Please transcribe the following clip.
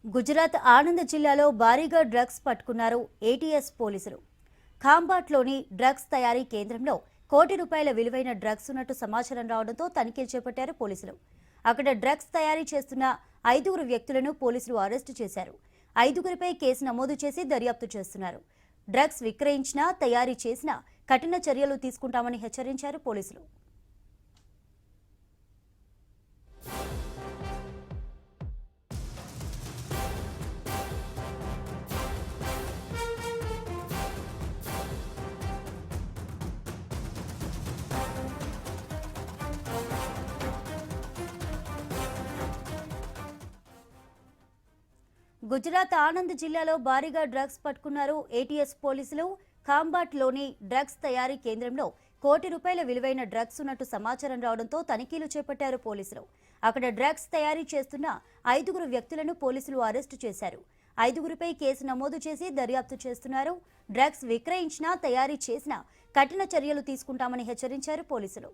గుజరాత్ ఆనంద్ జిల్లాలో భారీగా డ్రగ్స్ పట్టుకున్నారు ఏటీఎస్ పోలీసులు. ఖాంబాట్లోని డ్రగ్స్ తయారీ కేంద్రంలో కోటి రూపాయల విలువైన డ్రగ్స్ ఉన్నట్టు సమాచారం రావడంతో తనిఖీలు చేపట్టారు పోలీసులు. అక్కడ డ్రగ్స్ తయారీ చేస్తున్న 5 వ్యక్తులను పోలీసులు అరెస్టు చేశారు. 5గురిపై కేసు నమోదు చేసి దర్యాప్తు చేస్తున్నారు. డ్రగ్స్ విక్రయించినా, తయారీ చేసినా కఠిన చర్యలు తీసుకుంటామని హెచ్చరించారు పోలీసులు. గుజరాత్ ఆనంద్ జిల్లాలో భారీగా డ్రగ్స్ పట్టుకున్నారు ఏటీఎస్ పోలీసులు. ఖాంబాట్లోని డ్రగ్స్ తయారీ కేంద్రంలో కోటి రూపాయల విలువైన డ్రగ్స్ ఉన్నట్టు సమాచారం రావడంతో తనిఖీలు చేపట్టారు పోలీసులు. అక్కడ డ్రగ్స్ తయారీ చేస్తున్న 5 వ్యక్తులను పోలీసులు అరెస్టు చేశారు. 5గురిపై కేసు నమోదు చేసి దర్యాప్తు చేస్తున్నారు. డ్రగ్స్ విక్రయించినా, తయారీ చేసినా కఠిన చర్యలు తీసుకుంటామని హెచ్చరించారు పోలీసులు.